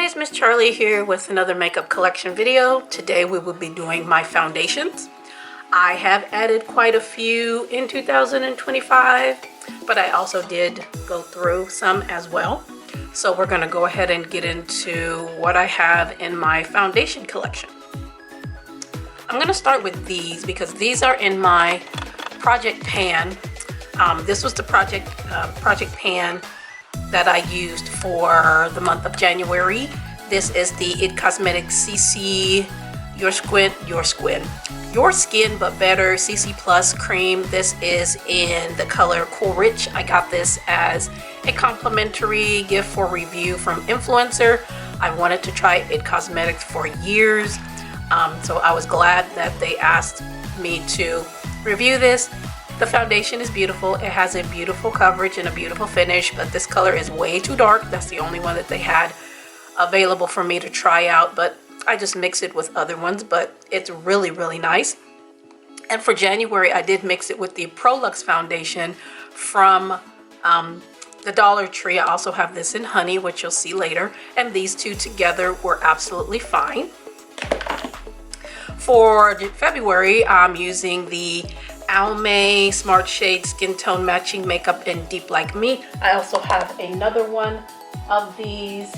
guys, Miss Charlie here with another makeup collection video. Today we will be doing my foundations. I have added quite a few in 2025, but I also did go through some as well. So we're going to go ahead and get into what I have in my foundation collection. I'm going to start with these because these are in my project pan. This was the project pan that I used for the month of January. This is the IT Cosmetics CC Your Skin But Better CC Plus Cream. This is in the color Cool Rich. I got this as a complimentary gift for review from influencer. I wanted to try IT Cosmetics for years, so I was glad that they asked me to review this. The foundation is beautiful. It has a beautiful coverage and a beautiful finish, but this color is way too dark. That's the only one that they had available for me to try out, but I just mix it with other ones, but it's really, really nice. And for January, I did mix it with the Prolux foundation from the Dollar Tree. I also have this in Honey, which you'll see later, and these two together were absolutely fine. For February, I'm using the Almay Smart Shade Skin Tone Matching Makeup in Deep Like Me. I also have another one of these,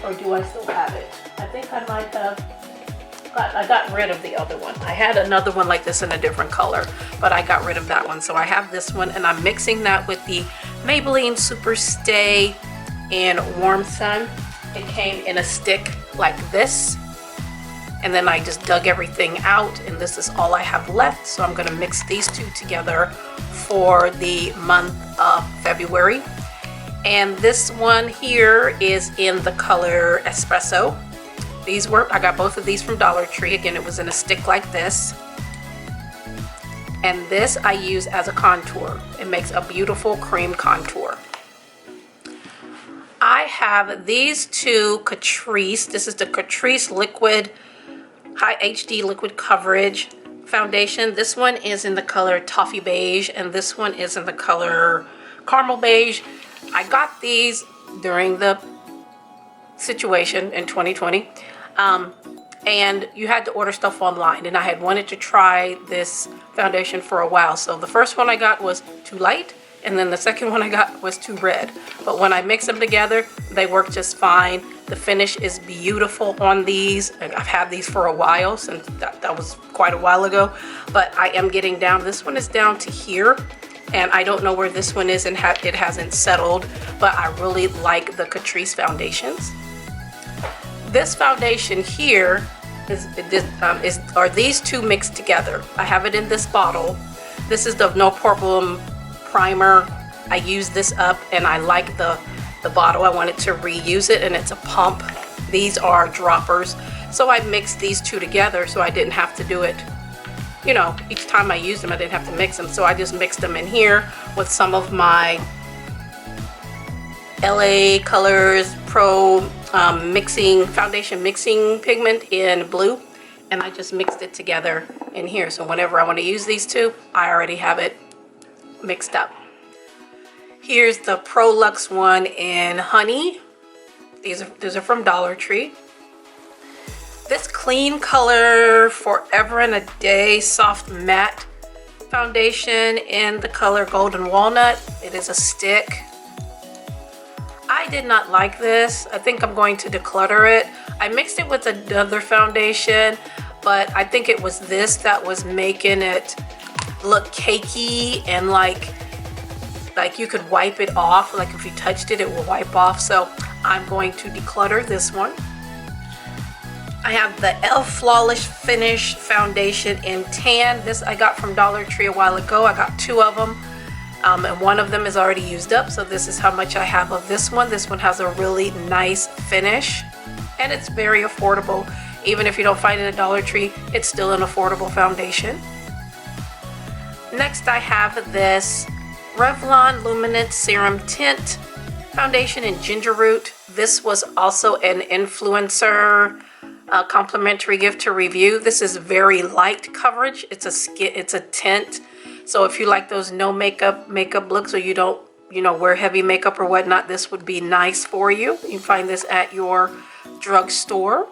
or do I still have it? I think I might have, I got rid of the other one. I had another one like this in a different color, but I got rid of that one. So I have this one, and I'm mixing that with the Maybelline Super Stay in Warm Sun. It came in a stick like this. And then I just dug everything out, and this is all I have left. So I'm gonna mix these two together for the month of February. And this one here is in the color Espresso. I got both of these from Dollar Tree. Again, it was in a stick like this. And this I use as a contour. It makes a beautiful cream contour. I have these two Catrice. This is the Catrice Liquid High HD Liquid Coverage Foundation. This one is in the color Toffee Beige, and this one is in the color Caramel Beige. I got these during the situation in 2020, and you had to order stuff online, and I had wanted to try this foundation for a while. So the first one I got was too light, and then the second one I got was too red. But when I mix them together, they work just fine. The finish is beautiful on these. I've had these for a while, since that was quite a while ago, but I am getting down. This one is down to here, and I don't know where this one is, and it hasn't settled, but I really like the Catrice foundations. This foundation here are these two mixed together. I have it in this bottle. This is the No Problem primer. I use this up, and I like the bottle. I wanted to reuse it, and it's a pump. These are droppers. So I mixed these two together so I didn't have to do it, you know, each time I used them I didn't have to mix them. So I just mixed them in here with some of my LA Colors Pro foundation mixing pigment in blue, and I just mixed it together in here. So whenever I want to use these two, I already have it mixed up. Here's the Prolux one in Honey. These are from Dollar Tree. This Clean Color Forever and a Day Soft Matte Foundation in the color Golden Walnut. It is a stick. I did not like this. I think I'm going to declutter it. I mixed it with another foundation, but I think it was this that was making it look cakey, and like you could wipe it off. Like if you touched it, it will wipe off. So I'm going to declutter this one. I have the e.l.f. Flawless Finish Foundation in Tan. This I got from Dollar Tree a while ago. I got two of them, and one of them is already used up. So this is how much I have of this one. This one has a really nice finish, and it's very affordable. Even if you don't find it at Dollar Tree, it's still an affordable foundation. Next I have this Revlon Luminance Serum Tint Foundation in Ginger Root. This was also an influencer complimentary gift to review. This is very light coverage. It's a tint. So if you like those no makeup looks, or you don't you know, wear heavy makeup or whatnot, this would be nice for you. You can find this at your drugstore.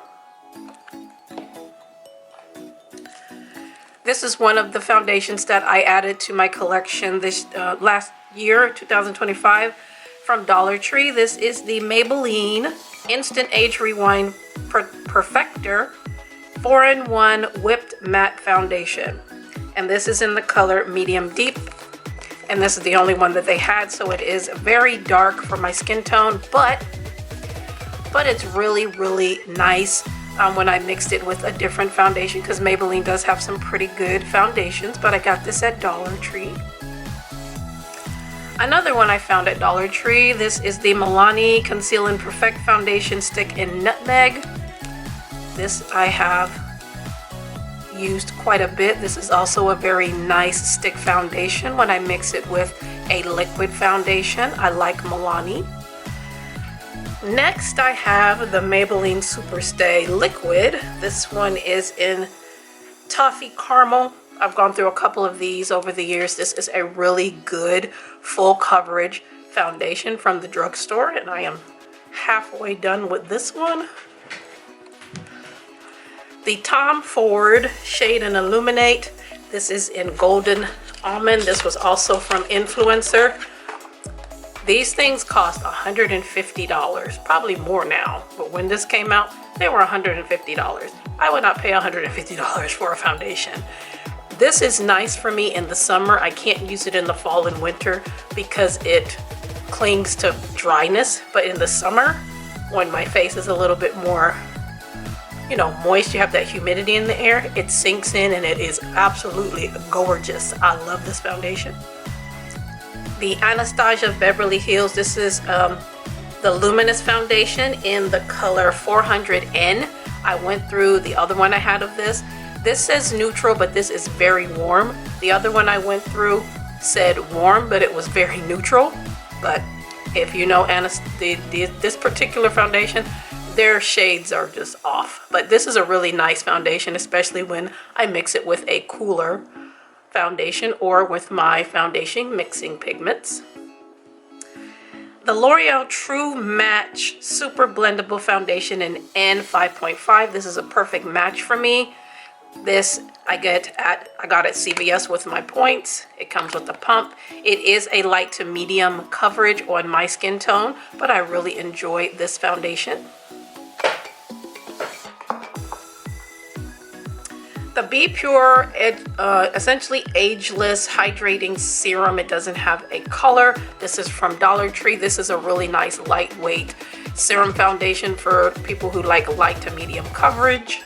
This is one of the foundations that I added to my collection this last year, 2025, from Dollar Tree. This is the Maybelline Instant Age Rewind Perfector 4-in-1 Whipped Matte Foundation. And this is in the color Medium Deep. And this is the only one that they had, so it is very dark for my skin tone, but it's really, really nice when I mixed it with a different foundation, because Maybelline does have some pretty good foundations, but I got this at Dollar Tree. Another one I found at Dollar Tree, this is the Milani Conceal and Perfect Foundation Stick in Nutmeg. This I have used quite a bit. This is also a very nice stick foundation when I mix it with a liquid foundation. I like Milani. Next I have the Maybelline Superstay Liquid. This one is in Toffee Caramel. I've gone through a couple of these over the years. This is a really good full coverage foundation from the drugstore, and I am halfway done with this one. The Tom Ford Shade and Illuminate. This is in Golden Almond. This was also from Influencer. These things cost $150, probably more now, but when this came out, they were $150. I would not pay $150 for a foundation. This is nice for me in the summer. I can't use it in the fall and winter because it clings to dryness, but in the summer, when my face is a little bit more, you know, moist, you have that humidity in the air, it sinks in and it is absolutely gorgeous. I love this foundation. The Anastasia Beverly Hills, this is the Luminous Foundation in the color 400N. I went through the other one I had of this. This says neutral, but this is very warm. The other one I went through said warm, but it was very neutral. But if you know this particular foundation, their shades are just off. But this is a really nice foundation, especially when I mix it with a cooler foundation or with my foundation mixing pigments. The L'Oreal True Match Super Blendable Foundation in N5.5. This is a perfect match for me. This I got at CVS with my points. It comes with a pump. It is a light to medium coverage on my skin tone, but I really enjoy this foundation. The Be Pure, essentially ageless hydrating serum. It doesn't have a color. This is from Dollar Tree. This is a really nice lightweight serum foundation for people who like light to medium coverage.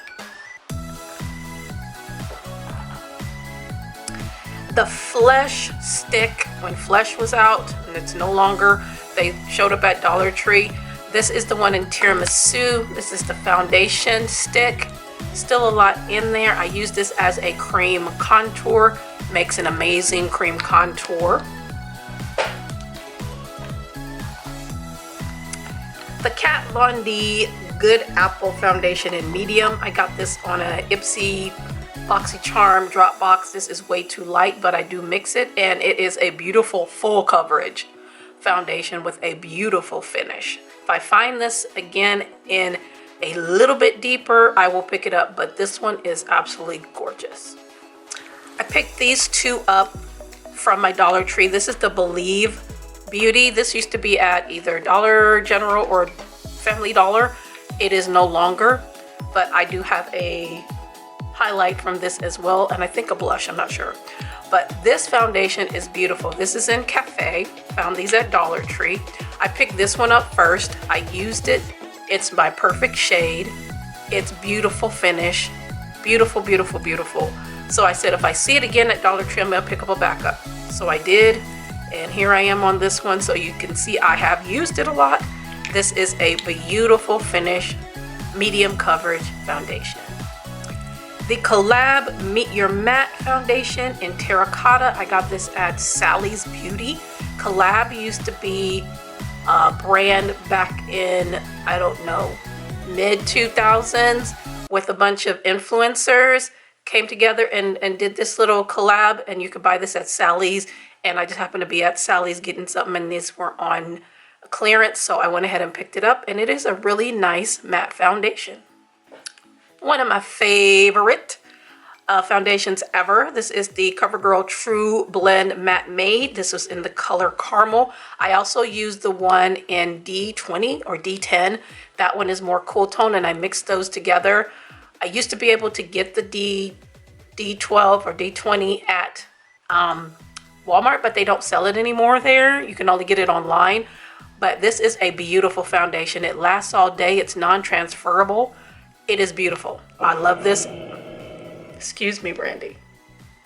The Flesh Stick, when Flesh was out and it's no longer, they showed up at Dollar Tree. This is the one in Tiramisu. This is the foundation stick. Still a lot in there. I use this as a cream contour. Makes an amazing cream contour. The Kat Von D Good Apple Foundation in medium. I got this on a Ipsy BoxyCharm drop box. This is way too light, but I do mix it, and it is a beautiful full coverage foundation with a beautiful finish. If I find this again in a little bit deeper, I will pick it up, but this one is absolutely gorgeous. I picked these two up from my Dollar Tree. This is the Believe Beauty. This used to be at either Dollar General or Family Dollar. It is no longer, but I do have a highlight from this as well, and I think a blush, I'm not sure. But this foundation is beautiful. This is in Cafe. Found these at Dollar Tree. I picked this one up first. I used it. It's my perfect shade. It's beautiful finish. Beautiful, beautiful, beautiful. So I said if I see it again at Dollar Tree, I'm gonna pick up a backup. So I did, and here I am on this one. So you can see I have used it a lot. This is a beautiful finish, medium coverage foundation. The Collab Meet Your Matte Foundation in Terracotta. I got this at Sally's Beauty. Collab used to be a brand back in, I don't know, mid 2000s with a bunch of influencers came together and did this little collab, and you could buy this at Sally's, and I just happened to be at Sally's getting something, and these were on clearance, so I went ahead and picked it up, and it is a really nice matte foundation. One of my favorite foundations ever. This is the CoverGirl True Blend Matte Made. This was in the color Caramel. I also used the one in D20 or D10. That one is more cool tone, and I mixed those together. I used to be able to get the D12 or D20 at Walmart, but they don't sell it anymore there. You can only get it online. But this is a beautiful foundation. It lasts all day. It's non-transferable. It is beautiful. I love this. Excuse me, Brandy.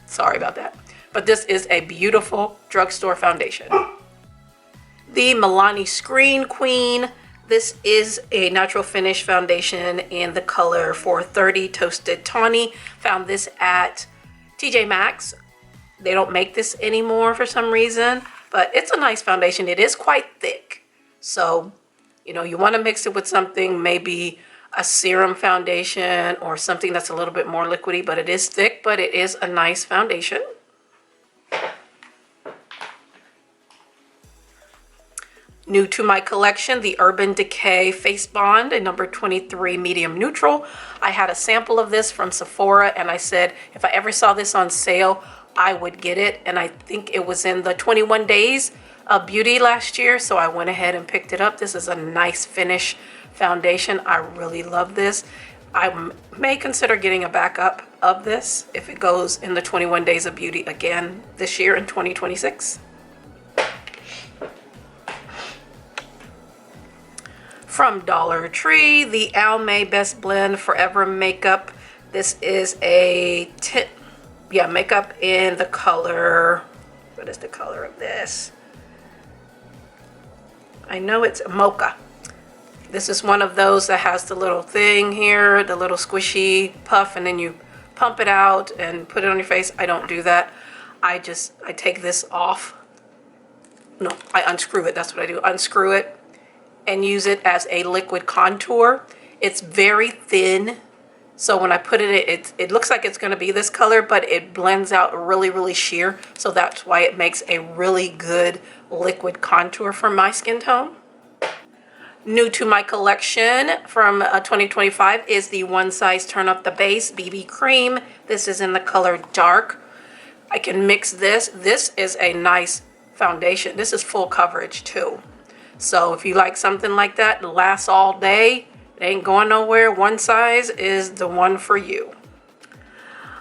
Sorry about that. But this is a beautiful drugstore foundation. The Milani Screen Queen. This is a natural finish foundation in the color 430 Toasted Tawny. Found this at TJ Maxx. They don't make this anymore for some reason, but it's a nice foundation. It is quite thick. So, you know, you want to mix it with something, maybe a serum foundation or something that's a little bit more liquidy, but it is thick, but it is a nice foundation. New to my collection, the Urban Decay Face Bond in number 23 Medium Neutral. I had a sample of this from Sephora, and I said if I ever saw this on sale, I would get it. And I think it was in the 21 Days of Beauty last year, so I went ahead and picked it up. This is a nice finish foundation. I really love this. I may consider getting a backup of this if it goes in the 21 Days of Beauty again this year in 2026. From Dollar Tree, the Almay Best Blend Forever Makeup. This is a makeup in the color, what is the color of this? I know it's Mocha. This is one of those that has the little thing here, the little squishy puff, and then you pump it out and put it on your face. I don't do that. I take this off. No, I unscrew it. That's what I do. Unscrew it and use it as a liquid contour. It's very thin. So when I put it in, it looks like it's going to be this color, but it blends out really, really sheer. So that's why it makes a really good liquid contour for my skin tone. New to my collection from 2025 is the One Size Turn Up the Base BB Cream. This is in the color Dark. I can mix this. This is a nice foundation. This is full coverage too. So if you like something like that, it lasts all day, it ain't going nowhere, One Size is the one for you.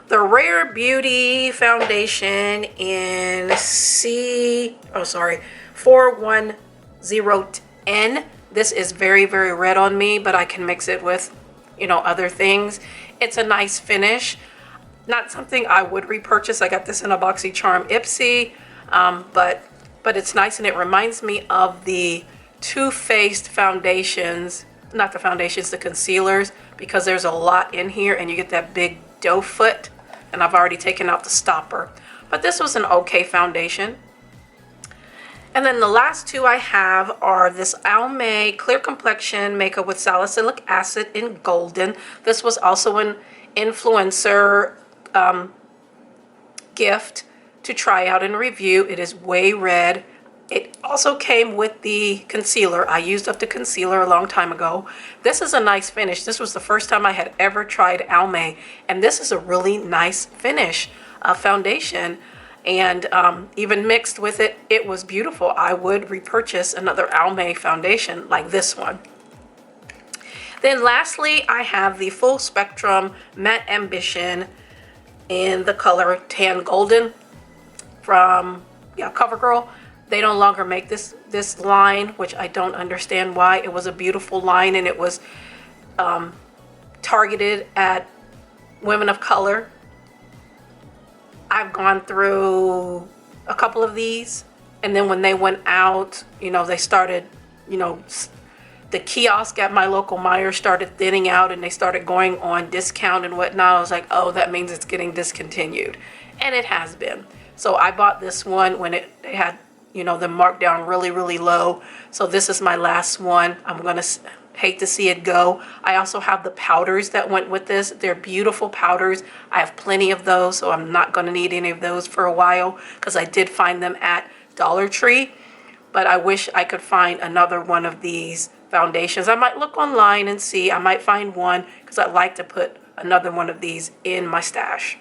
The Rare Beauty foundation in 410N. This is very, very red on me, but I can mix it with, you know, other things. It's a nice finish. Not something I would repurchase. I got this in a BoxyCharm Ipsy, but it's nice, and it reminds me of the Too Faced foundations, not the foundations, the concealers, because there's a lot in here and you get that big doe foot, and I've already taken out the stopper. But this was an okay foundation. And then the last two I have are this Almay Clear Complexion Makeup with Salicylic Acid in Golden. This was also an influencer gift to try out and review. It is way red. It also came with the concealer. I used up the concealer a long time ago. This is a nice finish. This was the first time I had ever tried Almay, and this is a really nice finish foundation. And even mixed with it, it was beautiful. I would repurchase another Almay foundation like this one. Then lastly, I have the Full Spectrum Matte Ambition in the color Tan Golden from CoverGirl. They no longer make this line, which I don't understand why. It was a beautiful line, and it was targeted at women of color. I've gone through a couple of these, and then when they went out, you know, they started, you know, the kiosk at my local Meijer started thinning out, and they started going on discount and whatnot. I was like, oh, that means it's getting discontinued, and it has been. So I bought this one when they had, you know, the marked down really, really low. So this is my last one. I'm gonna hate to see it go. I also have the powders that went with this. They're beautiful powders. I have plenty of those, so I'm not going to need any of those for a while because I did find them at Dollar Tree. But I wish I could find another one of these foundations. I might look online and see. I might find one because I'd like to put another one of these in my stash.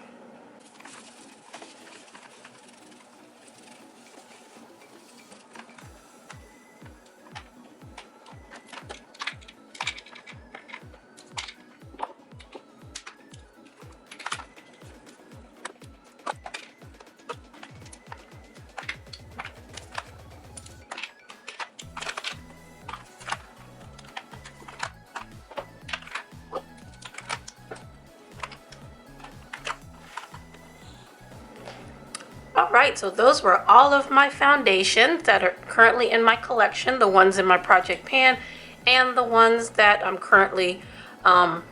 Alright, so those were all of my foundations that are currently in my collection, the ones in my project pan, and the ones that I'm currently, what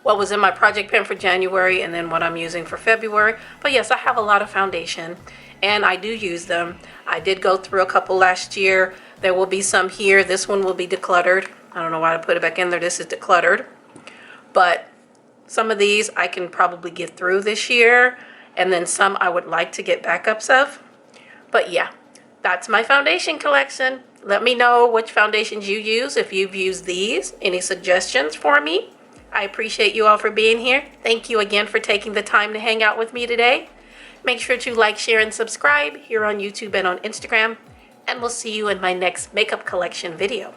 was in my project pan for January, and then what I'm using for February. But yes, I have a lot of foundation, and I do use them. I did go through a couple last year. There will be some here. This one will be decluttered. I don't know why I put it back in there. This is decluttered. But some of these I can probably get through this year. And then some I would like to get backups of. But yeah, that's my foundation collection. Let me know which foundations you use, if you've used these. Any suggestions for me? I appreciate you all for being here. Thank you again for taking the time to hang out with me today. Make sure to like, share, and subscribe here on YouTube and on Instagram. And we'll see you in my next makeup collection video.